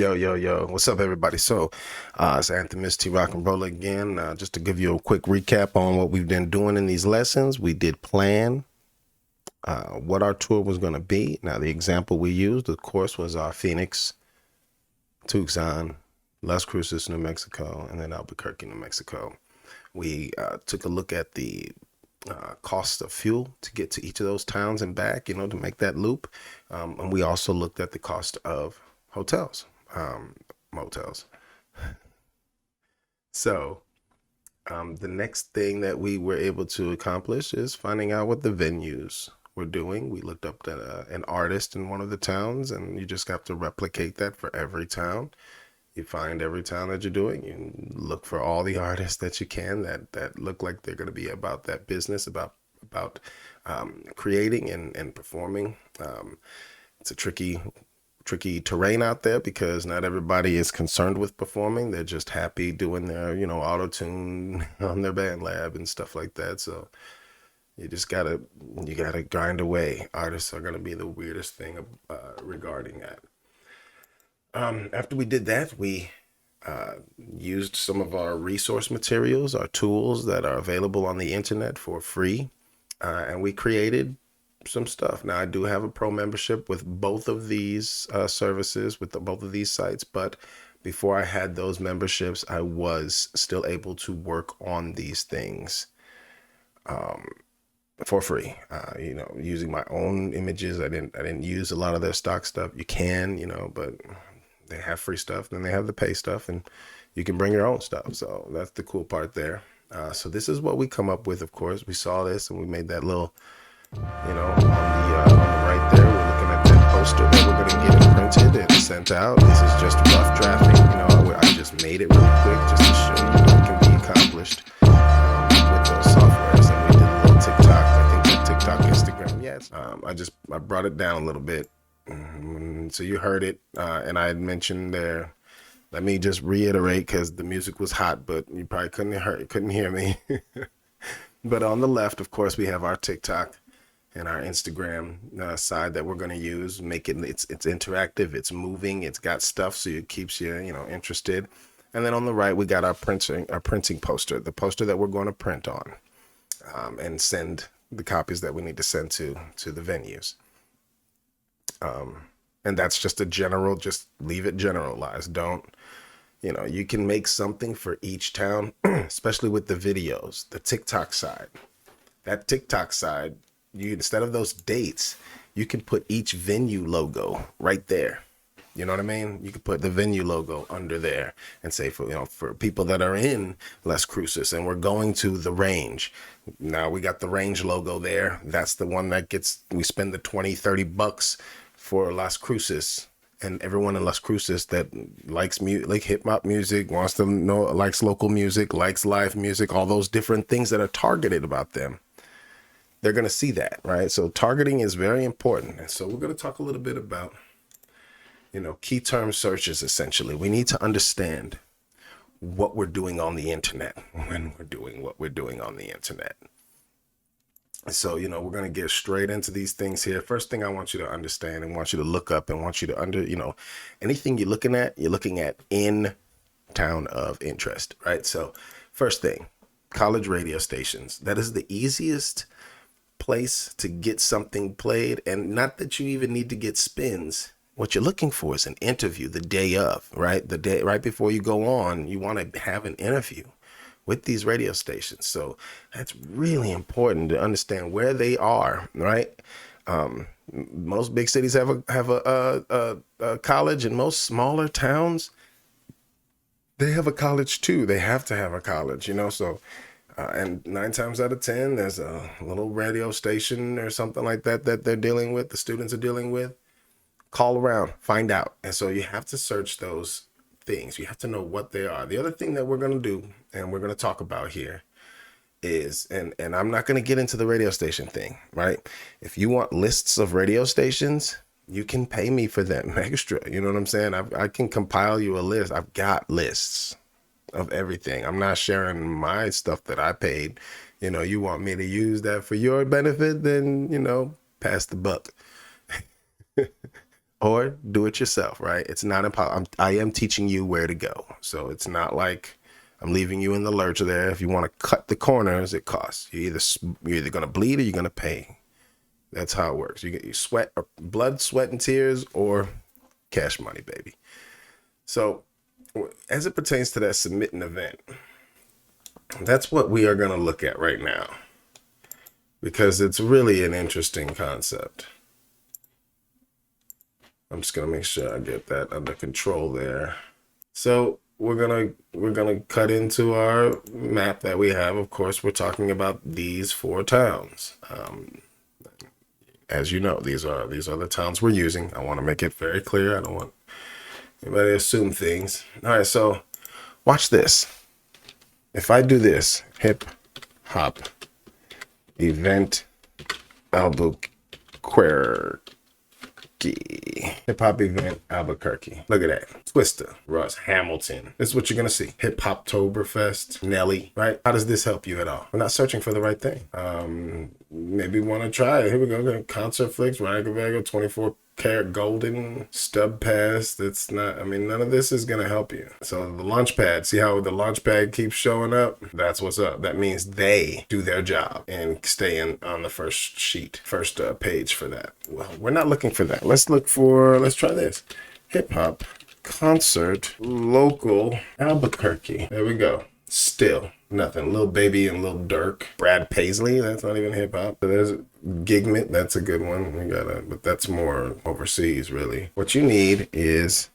Yo, yo, yo. What's up, everybody? It's Anthemis T Rock and Roll again. Just to give you a quick recap on what we've been doing in these lessons, we did plan what our tour was going to be. Now, the example we used, of course, was our Phoenix, Tucson, Las Cruces, New Mexico, and then Albuquerque, New Mexico. We took a look at the cost of fuel to get to each of those towns and back, to make that loop. And we also looked at the cost of hotels, motels. So the next thing that we were able to accomplish is finding out what the venues were doing. We looked up an artist in one of the towns, and you just have to replicate that for every town. You find every town that you're doing. You look for all the artists that you can that look like they're going to be about that business, about creating and performing. It's a tricky terrain out there because not everybody is concerned with performing. They're just happy doing their, auto tune on their band lab and stuff like that. So you gotta grind away. Artists are gonna be the weirdest thing regarding that. After we did that, we used some of our resource materials, our tools that are available on the internet for free, and we created some stuff. Now, I do have a pro membership with both of these services, with both of these sites, but before I had those memberships, I was still able to work on these things for free. Using my own images. I didn't use a lot of their stock stuff. You can, but they have free stuff, then they have the pay stuff, and you can bring your own stuff. So that's the cool part there. So this is what we come up with. Of course, we saw this and we made that little, on the right there, we're looking at that poster that we're going to get it printed and sent out. This is just rough drafting. I just made it really quick just to show you what can be accomplished with those softwares. And we did a little TikTok. I think that TikTok, Instagram. Yes. I brought it down a little bit. So you heard it, and I had mentioned there. Let me just reiterate because the music was hot, but you probably couldn't hear me. But on the left, of course, we have our TikTok and our Instagram side that we're going to use. Make it it's interactive, it's moving, it's got stuff, so it keeps you interested. And then on the right, we got our printing poster, the poster that we're going to print on, and send the copies that we need to send to the venues. And that's just just leave it generalized. Don't, you can make something for each town, especially with the videos, the TikTok side. That TikTok side, instead of those dates, you can put each venue logo right there. You know what I mean? You could put the venue logo under there and say for people that are in Las Cruces and we're going to the range. Now we got the range logo there. That's the one that we spend the 20-30 bucks for Las Cruces, and everyone in Las Cruces that likes like hip hop music, wants to likes local music, likes live music, all those different things that are targeted about them. They're going to see that, right? So targeting is very important. And so we're going to talk a little bit about, key term searches. Essentially, we need to understand what we're doing on the internet when we're doing what we're doing on the internet. So, we're going to get straight into these things here. First thing I want you to understand and want you to look up and want you to anything you're looking at in town of interest, right? So first thing, college radio stations. That is the easiest place to get something played. And not that you even need to get spins. What you're looking for is an interview the day of, right? The day right before you go on, you want to have an interview with these radio stations. So that's really important to understand where they are, right? Most big cities have a college, and most smaller towns, they have a college too. They have to have a college, so and 9 times out of 10, there's a little radio station or something like that they're dealing with, the students are dealing with. Call around, find out. And so you have to search those things. You have to know what they are. The other thing that we're going to do, and we're going to talk about here, is, and I'm not going to get into the radio station thing, right? If you want lists of radio stations, you can pay me for them extra. You know what I'm saying? I can compile you a list. I've got lists of everything. I'm not sharing my stuff that I paid. You want me to use that for your benefit, then, pass the buck. or do it yourself, right? It's not impossible. I am teaching you where to go. So it's not like I'm leaving you in the lurch there. If you want to cut the corners, it costs. You're either going to bleed or you're going to pay. That's how it works. You get your sweat, or blood, sweat, and tears, or cash money, baby. So as it pertains to that submit an event, that's what we are going to look at right now, because it's really an interesting concept. I'm just going to make sure I get that under control there. So we're gonna cut into our map that we have. Of course, we're talking about these 4 towns. As you know, these are the towns we're using. I want to make it very clear. I don't want anybody to assume things. All right, so watch this. If I do this, hip hop event Albuquerque. Hip hop event Albuquerque. Look at that. Twista, Russ, Hamilton. This is what you're gonna see. Hip Hoptoberfest, Nelly, right? How does this help you at all? We're not searching for the right thing. Maybe want to try it. Here we go. Concert Flicks, Ryan 24 karat golden stub pass. That's not, I mean, none of this is going to help you. So the launch pad, see how the launch pad keeps showing up? That's what's up. That means they do their job and stay in on the first sheet, first page for that. Well, we're not looking for that. Let's try this. Hip hop concert local Albuquerque. There we go. Still nothing. Lil Baby and Lil Durk. Brad Paisley, that's not even hip hop. So there's Gigment, that's a good one. But that's more overseas, really. What you need is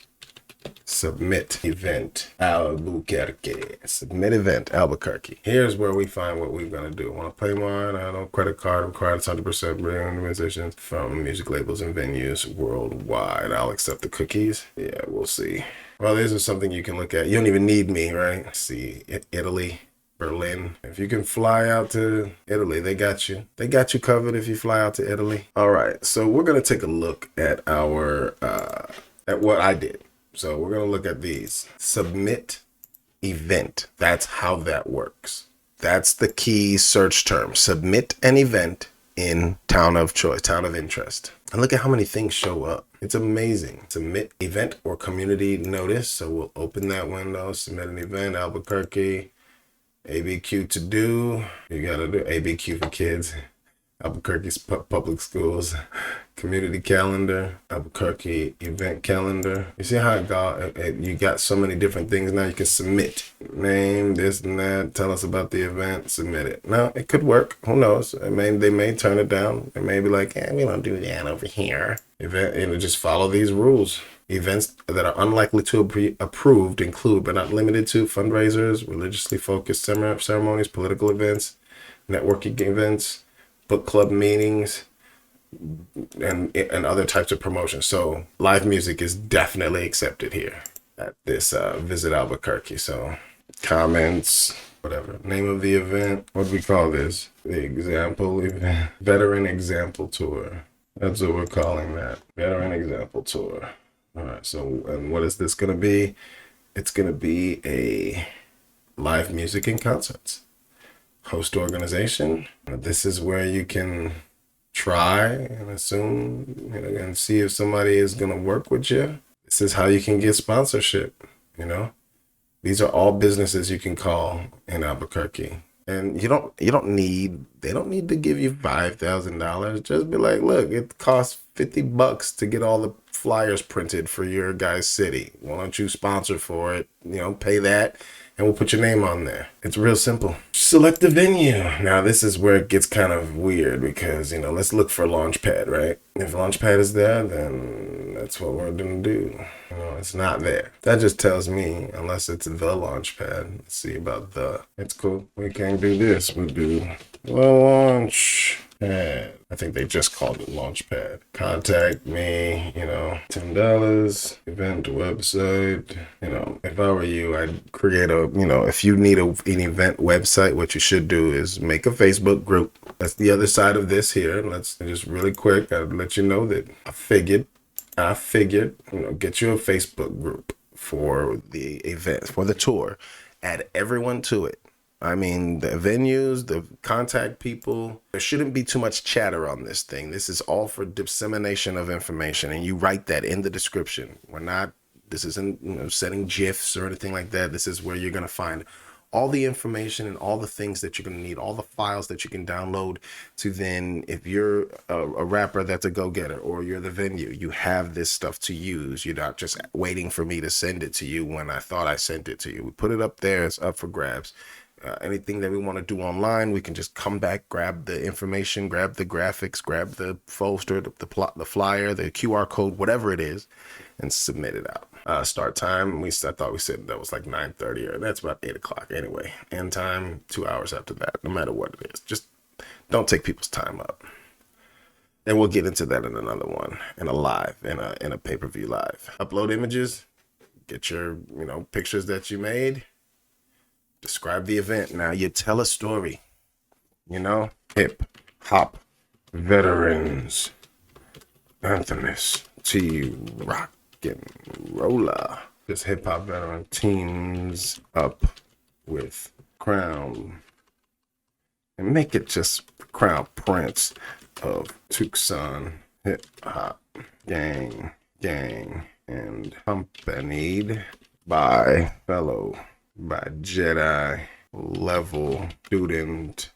submit event Albuquerque. Submit event Albuquerque. Here's where we find what we're gonna do. Want to play mine? I don't credit card required. It's 100% brand musicians from music labels and venues worldwide. I'll accept the cookies. Yeah, we'll see. Well, this is something you can look at. You don't even need me, right? See, Italy, Berlin. If you can fly out to Italy, they got you. They got you covered if you fly out to Italy. All right, so we're gonna take a look at our at what I did. So we're gonna look at these. Submit event. That's how that works. That's the key search term. Submit an event in town of choice, town of interest. And look at how many things show up. It's amazing. Submit event or community notice. So we'll open that window, submit an event, Albuquerque, ABQ to do. You gotta do ABQ for kids. Albuquerque's public schools, community calendar, Albuquerque event calendar. You see how you got so many different things now you can submit. Name, this and that, tell us about the event, submit it. Now, it could work. Who knows? They may turn it down. They may be like, we don't do that over here. Just follow these rules. Events that are unlikely to be approved include, but not limited to, fundraisers, religiously focused ceremonies, political events, networking events, book club meetings, and other types of promotions. So live music is definitely accepted here at this Visit Albuquerque. So comments, whatever. Name of the event. What do we call this? The example event. Veteran example tour. That's what we're calling that. Veteran example tour. All right. So, and what is this going to be? It's going to be a live music and concerts. Host organization. This is where you can try and assume, and see if somebody is going to work with you. This is how you can get sponsorship. These are all businesses you can call in Albuquerque, and they don't need to give you $5,000. Just be like, look, it costs $50 to get all the flyers printed for your guy's city. Why don't you sponsor for it? Pay that, and we'll put your name on there. It's real simple. Select the venue. Now, this is where it gets kind of weird because, let's look for Launchpad, right? If Launchpad is there, then that's what we're going to do. It's not there. That just tells me, unless it's the Launchpad. Let's see about the. It's cool. We can't do this. We'll do Launchpad. I think they just called it Launchpad. Contact me, $10, event website. If I were you, I'd create if you need an event website, what you should do is make a Facebook group. That's the other side of this here. Let's just really quick, I'd let you know that I figured, get you a Facebook group for the event, for the tour. Add everyone to it. I mean, the venues, the contact people, there shouldn't be too much chatter on this thing. This is all for dissemination of information, and you write that in the description. This isn't, setting GIFs or anything like that. This is where you're going to find all the information and all the things that you're going to need, all the files that you can download to then, if you're a rapper that's a go-getter or you're the venue, you have this stuff to use. You're not just waiting for me to send it to you when I thought I sent it to you. We put it up there. It's up for grabs. Anything that we want to do online, we can just come back, grab the information, grab the graphics, grab the poster, the flyer, the QR code, whatever it is, and submit it out. Start time, I thought we said that was like 9:30, or that's about 8 o'clock anyway. End time, 2 hours after that, no matter what it is. Just don't take people's time up. And we'll get into that in another one, in a live, in a pay-per-view live. Upload images, get your, pictures that you made. Describe the event. Now you tell a story, hip hop veterans, Anthemis, Rock and Roller. This hip hop veteran teams up with Crown and make it just Crown Prince of Tucson hip hop gang, and accompanied by Jedi level student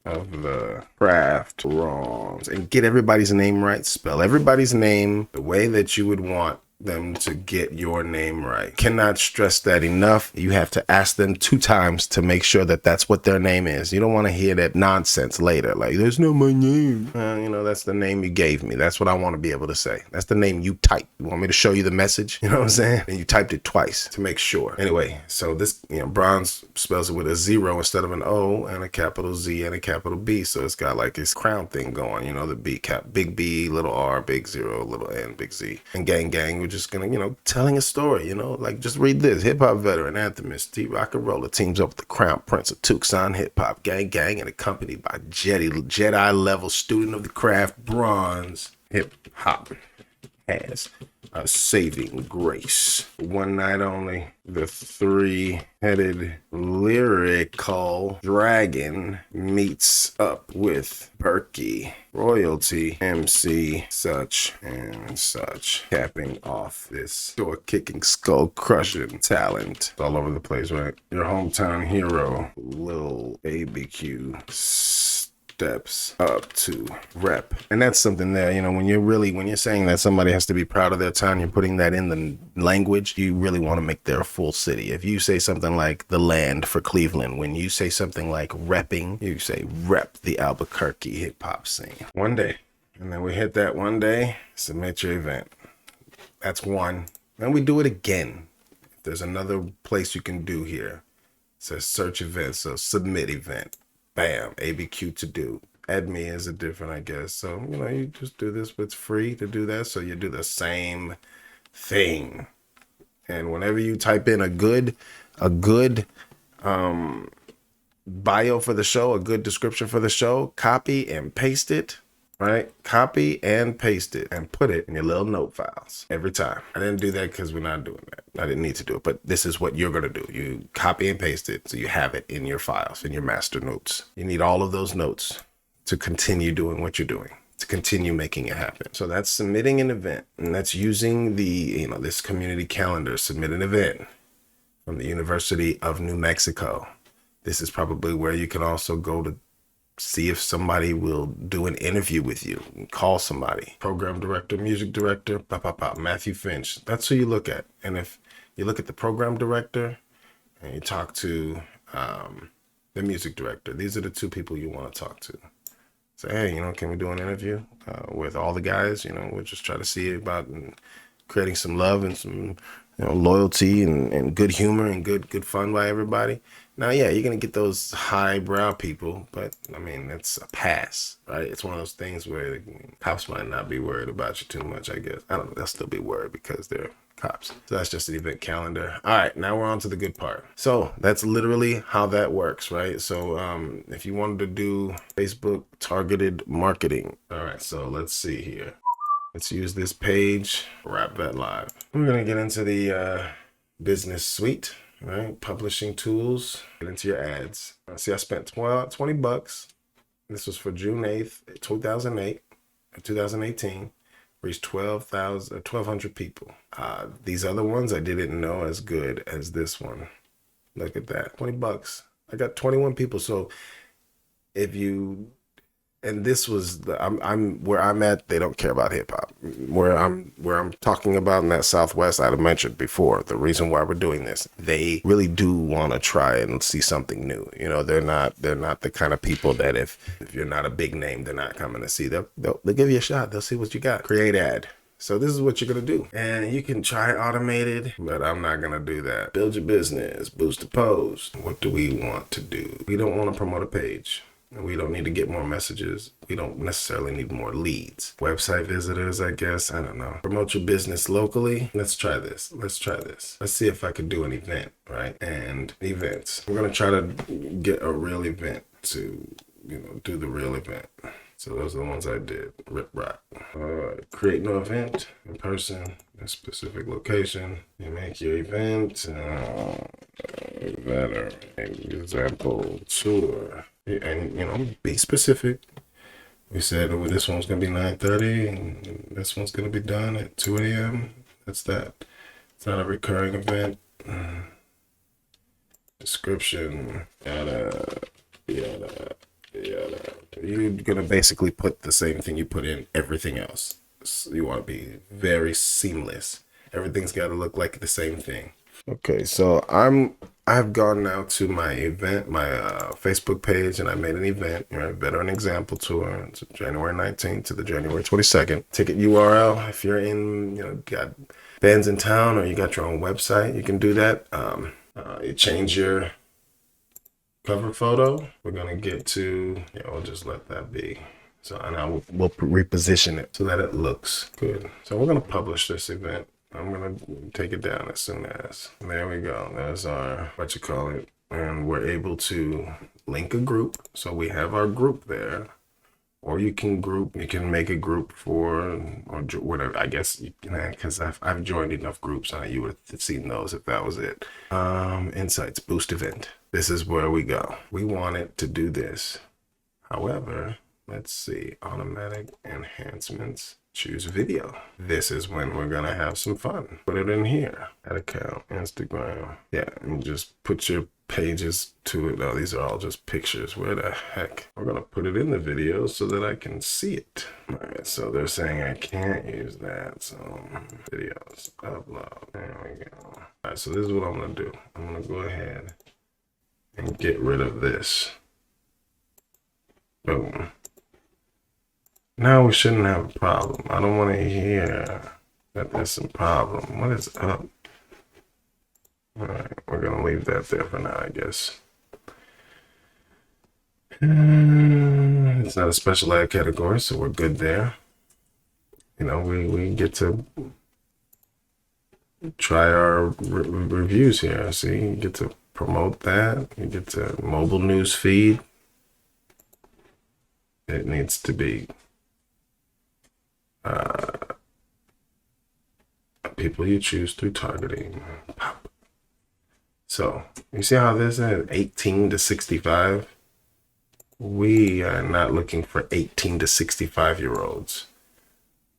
of the craft wrongs, and get everybody's name right. Spell everybody's name the way that you would want them to get your name right. Cannot stress that enough. You have to ask them 2 times to make sure that that's what their name is. You don't want to hear that nonsense later. Like, there's no my name. That's the name you gave me. That's what I want to be able to say. That's the name you typed. You want me to show you the message? You know what I'm saying? And you typed it twice to make sure. Anyway, so this, bronze spells it with a 0 instead of an O, and a capital Z and a capital B. So it's got like this crown thing going, the B cap, big B, little R, big 0, little N, big Z. And gang, we're just gonna, telling a story, like just read this. Hip hop veteran, Anthemis, Rock and Roller teams up with the Crown Prince of Tucson hip hop gang, and accompanied by Jedi level student of the craft, bronze. Hip hop has a saving grace. One night only, the 3-headed lyrical dragon meets up with Berkey, royalty, MC, such and such, capping off this door-kicking, skull-crushing talent. It's all over the place, right? Your hometown hero, Lil ABQ, steps up to rep. And that's something there, when you're saying that somebody has to be proud of their town, you're putting that in the language, you really want to make their a full city. If you say something like the land for Cleveland, when you say something like repping, you say rep the Albuquerque hip hop scene. One day, and then we hit that one day, submit your event. That's one. Then we do it again. If there's another place you can do here, it says search event, so submit event. Bam, ABQ to do. Add me is a different, I guess. So, you just do this, but it's free to do that. So you do the same thing. And whenever you type in a good bio for the show, a good description for the show, copy and paste it, right? Copy and paste it and put it in your little note files every time. I didn't do that because we're not doing that. I didn't need to do it, but this is what you're going to do. You copy and paste it so you have it in your files, in your master notes. You need all of those notes to continue doing what you're doing, to continue making it happen. So that's submitting an event, and that's using the, this community calendar. Submit an event from the University of New Mexico. This is probably where you can also go to see if somebody will do an interview with you. Call somebody. Program director, music director, Matthew Finch. That's who you look at. And if you look at the program director and you talk to the music director, these are the 2 people you want to talk to. Say, hey, can we do an interview with all the guys? We'll just try to see about creating some love and some loyalty and good humor and good fun by everybody. Now, yeah, you're going to get those highbrow people, but it's a pass, right? It's one of those things where the cops might not be worried about you too much, I guess. I don't know. They'll still be worried because they're cops. So that's just an event calendar. All right, now we're on to the good part. So that's literally how that works, right? So if you wanted to do Facebook targeted marketing. All right, so let's see here. Let's use this page, Rap Vet Live. We're going to get into the business suite. All right, publishing tools. Get into your ads. See, I spent 20 bucks. This was for June 8th, 2018. Reached 1,200 people. These other ones I didn't know as good as this one. Look at that, 20 bucks. I got 21 people. So if you, and this was I'm where I'm at. They don't care about hip hop. Where I'm talking about in that Southwest, I'd have mentioned before. The reason why we're doing this, they really do want to try and see something new. You know, they're not the kind of people that if you're not a big name, they're not coming to see. They'll give you a shot. They'll see what you got. Create ad. So this is what you're gonna do. And you can try automated, but I'm not gonna do that. Build your business, boost a post. What do we want to do? We don't want to promote a page. We don't need to get more messages. We don't necessarily need more leads. Website visitors, I guess. I don't know. Promote your business locally. Let's try this. Let's see if I could do an event, right? And events. We're going to try to get a real event to, do the real event. So those are the ones I did. Rip rock. Create no event in person, a specific location. You make your event. Better example tour. And be specific. We said, oh, this one's gonna be 9:30 and this one's gonna be done at 2 a.m. That's that. It's not a recurring event. Description, yada. You're gonna basically put the same thing you put in everything else. So you want to be very seamless. Everything's got to look like the same thing. Okay, so I've gone now to my event, my Facebook page, and I made an event, Veteran Example Tour. It's January 19th to the January 22nd. Ticket URL, if you're in, got bands in town or you got your own website, you can do that. You change your cover photo. We're gonna get to, we'll just let that be. So, and we'll reposition it so that it looks good. So we're gonna publish this event. I'm gonna take it down as soon as. There we go. There's our, and we're able to link a group. So we have our group there. Or you can make a group for, or whatever, I guess, because I've joined enough groups, you would have seen those if that was it. Insights, boost event. This is where we go. We want it to do this. However, let's see, automatic enhancements, choose video. This is when we're gonna have some fun. Put it in here, add account, Instagram. Yeah, and just put your pages to it. Oh, these are all just pictures. Where the heck? We're gonna put it in the video so that I can see it. All right, so they're saying I can't use that. So videos, upload, there we go. All right, so this is what I'm gonna do. I'm gonna go ahead and get rid of this. Boom. Now we shouldn't have a problem. I don't want to hear that there's some problem. What is up? All right, we're gonna leave that there for now, I guess. It's not a special ad category, so we're good there. We get to try our reviews here. See, you get to promote that. You get to mobile news feed. It needs to be people you choose through targeting. Pop. So you see how this is 18 to 65? We are not looking for 18 to 65-year-olds.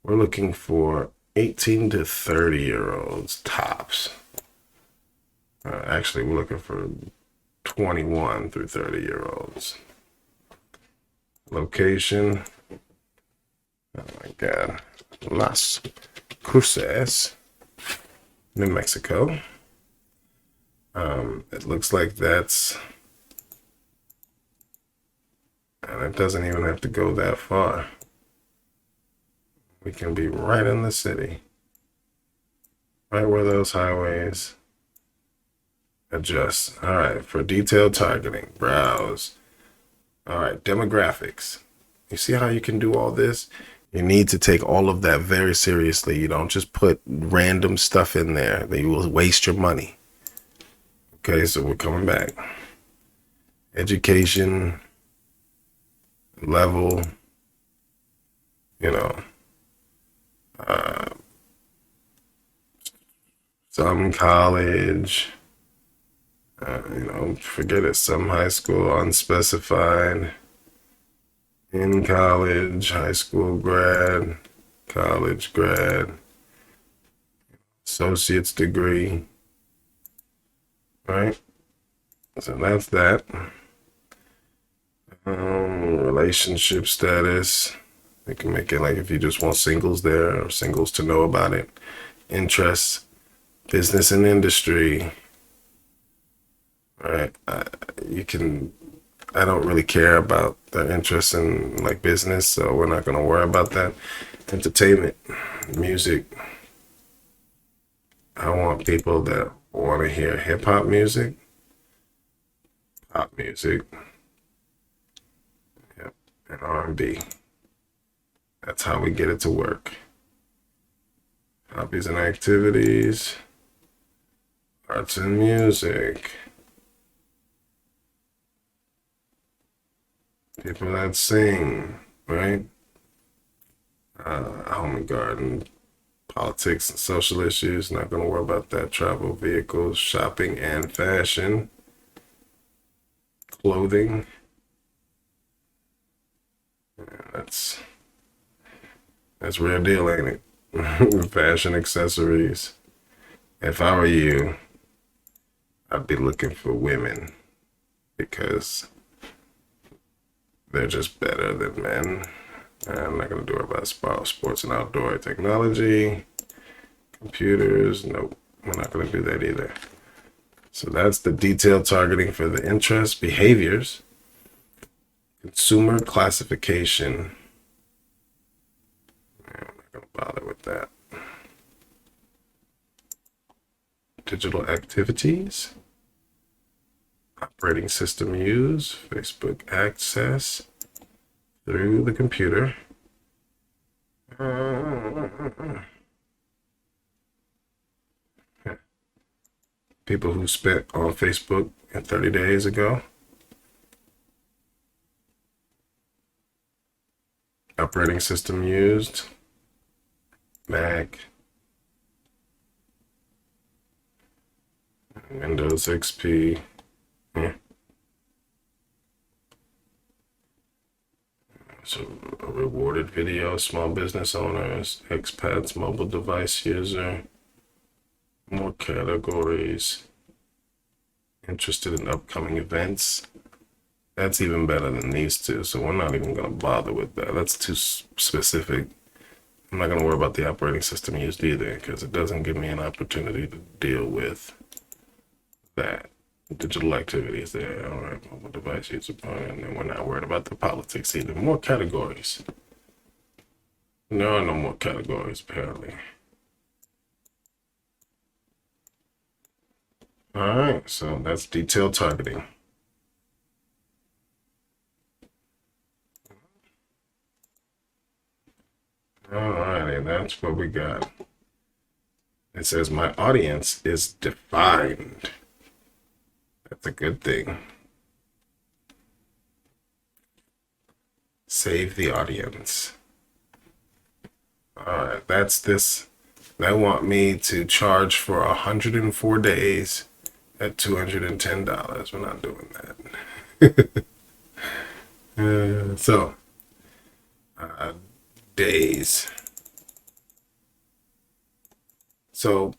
We're looking for 18 to 30-year-olds tops. Actually, we're looking for 21 through 30-year-olds. Location. Oh my God. Las Cruces, New Mexico. It looks like that's, and it doesn't even have to go that far. We can be right in the city, right where those highways adjust. All right, for detailed targeting, browse. All right, demographics. You see how you can do all this? You need to take all of that very seriously. You don't just put random stuff in there that you will waste your money. Okay, so we're coming back. Education level, some college, Forget it. Some high school, unspecified, in college, high school grad, college grad, associate's degree, right? So that's that. Relationship status. You can make it like if you just want singles there or singles to know about it. Interests, business and industry. Right. You can. I don't really care about their interest in like business, so we're not gonna worry about that. Entertainment, music. I want people that want to hear hip hop music, pop music, yep, and R&B. That's how we get it to work. Hobbies and activities, arts and music. People that sing, right? Home and garden, politics and social issues. Not going to worry about that. Travel, vehicles, shopping and fashion, clothing. That's real deal, ain't it? Fashion, accessories. If I were you, I'd be looking for women because they're just better than men. I'm not going to do it about sports and outdoor technology, computers. Nope, we're not going to do that either. So that's the detailed targeting for the interests, behaviors, consumer classification. I'm not going to bother with that. Digital activities, operating system use, Facebook access through the computer. People who spent on Facebook 30 days ago. Operating system used, Mac, Windows XP. Yeah. So a rewarded video, small business owners, expats, mobile device user, more categories, interested in upcoming events. That's even better than these two, so we're not even going to bother with that. That's too specific. I'm not going to worry about the operating system used either because it doesn't give me an opportunity to deal with that. Digital activities there. All right, mobile device user point, and then we're not worried about the politics either. More categories. There are no more categories, apparently. All right, so that's detailed targeting. All righty, that's what we got. It says my audience is defined. That's a good thing. Save the audience. All right, that's this. They want me to charge for 104 days at $210. We're not doing that. Days. So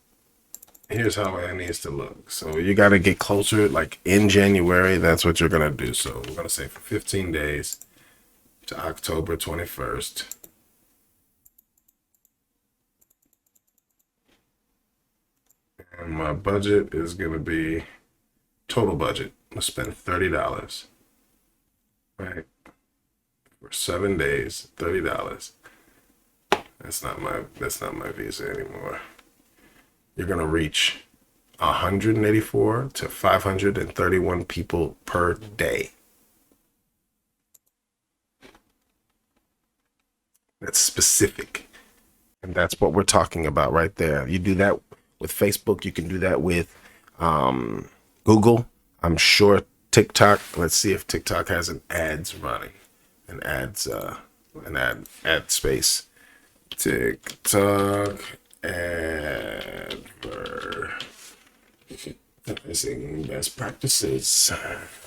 here's how it needs to look. So you got to get closer, like in January. That's what you're gonna do. So we're gonna say for 15 days to October 21st. And my budget is gonna be total budget. I'm gonna spend $30. Right. For 7 days, $30. That's not my visa anymore. You're gonna reach 184 to 531 people per day. That's specific. And that's what we're talking about right there. You do that with Facebook, you can do that with Google. I'm sure TikTok. Let's see if TikTok has an ads running. An ad space. TikTok advertisement. Using best practices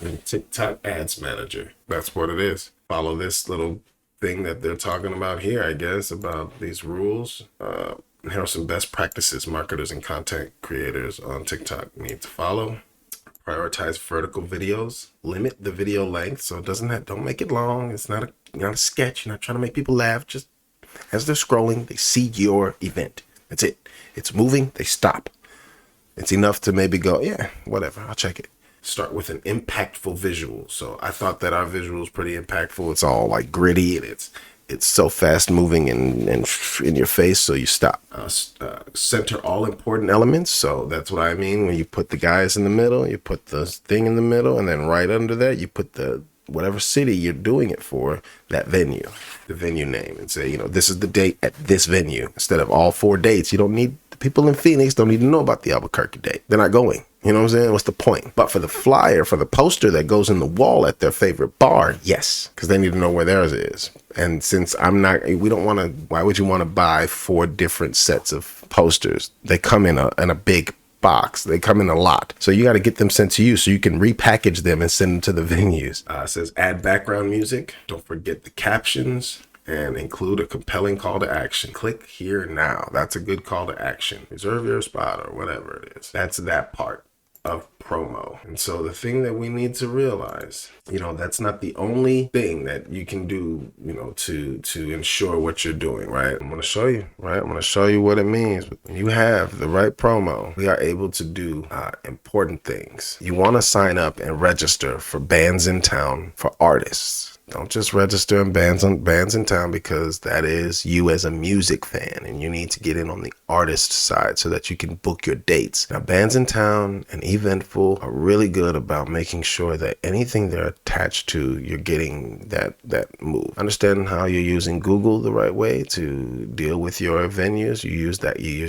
in TikTok Ads Manager. That's what it is. Follow this little thing that they're talking about here, I guess, about these rules. Here are some best practices marketers and content creators on TikTok need to follow. Prioritize vertical videos. Limit the video length so it don't make it long. It's not a sketch. You're not trying to make people laugh. Just as they're scrolling, they see your event. That's it. It's moving, they stop. It's enough to maybe go, yeah, whatever, I'll check it. Start with an impactful visual. So I thought that our visual is pretty impactful. It's all like gritty and it's so fast moving and in your face, so you stop. Center all important elements. So that's what I mean when you put the guys in the middle, you put the thing in the middle, and then right under that, you put the whatever city you're doing it for, that venue, the venue name, and say, this is the date at this venue. Instead of all 4 dates, you don't need, the people in Phoenix don't need to know about the Albuquerque date. They're not going. You know what I'm saying? What's the point? But for the flyer, for the poster that goes in the wall at their favorite bar, yes, because they need to know where theirs is. And since we don't want to, why would you want to buy 4 different sets of posters? They come in a big box. They come in a lot. So you got to get them sent to you so you can repackage them and send them to the venues. It says add background music. Don't forget the captions. And include a compelling call to action. Click here now. That's a good call to action. Reserve your spot or whatever it is. That's that part of promo. And so the thing that we need to realize, that's not the only thing that you can do, to ensure what you're doing, right? I'm going to show you, right? I'm going to show you what it means. When you have the right promo, we are able to do important things. You want to sign up and register for Bands in Town for artists. Don't just register in bands in town, because that is you as a music fan, and you need to get in on the artist side so that you can book your dates. Now, Bands in Town and Eventful are really good about making sure that anything they're attached to, you're getting that move. Understanding how you're using Google the right way to deal with your venues. You use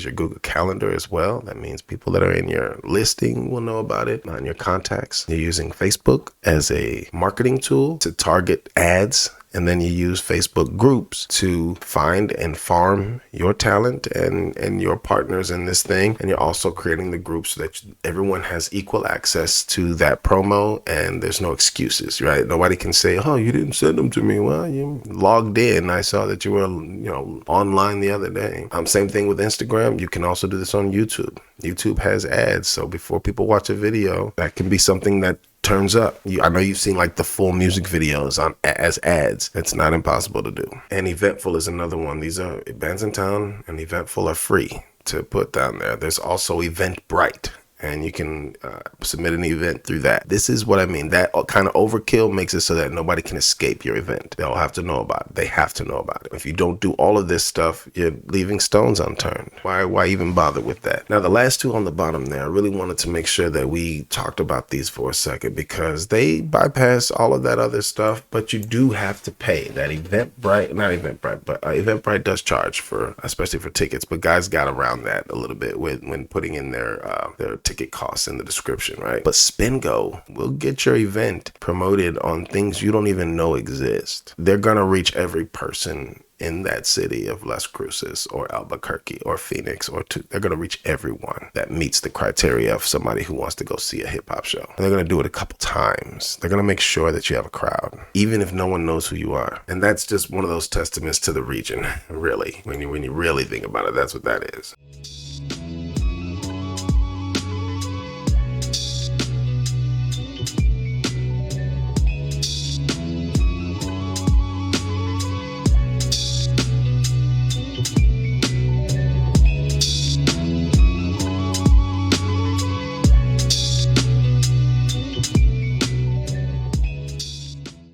your Google Calendar as well. That means people that are in your listing will know about it, not in your contacts. You're using Facebook as a marketing tool to target ads, and then you use Facebook groups to find and farm your talent and your partners in this thing. And you're also creating the groups so that everyone has equal access to that promo, and there's no excuses, right? Nobody can say, oh, you didn't send them to me. Well, you logged in. I saw that you were, online the other day. Same thing with Instagram. You can also do this on YouTube. YouTube has ads. So before people watch a video, that can be something that turns up. I know you've seen like the full music videos as ads. It's not impossible to do. And Eventful is another one. These are Bands in Town and Eventful are free to put down there. There's also Eventbrite, and you can submit an event through that. This is what I mean. That kind of overkill makes it so that nobody can escape your event. They'll have to know about it. They have to know about it. If you don't do all of this stuff, you're leaving stones unturned. Why even bother with that? Now, the last 2 on the bottom there, I really wanted to make sure that we talked about these for a second, because they bypass all of that other stuff, but you do have to pay. That Eventbrite does charge especially for tickets, but guys got around that a little bit when putting in their ticket costs in the description, right? But Spingo will get your event promoted on things you don't even know exist. They're gonna reach every person in that city of Las Cruces or Albuquerque or Phoenix they're gonna reach everyone that meets the criteria of somebody who wants to go see a hip hop show. And they're gonna do it a couple times. They're gonna make sure that you have a crowd, even if no one knows who you are. And that's just one of those testaments to the region, really. When you really think about it, that's what that is.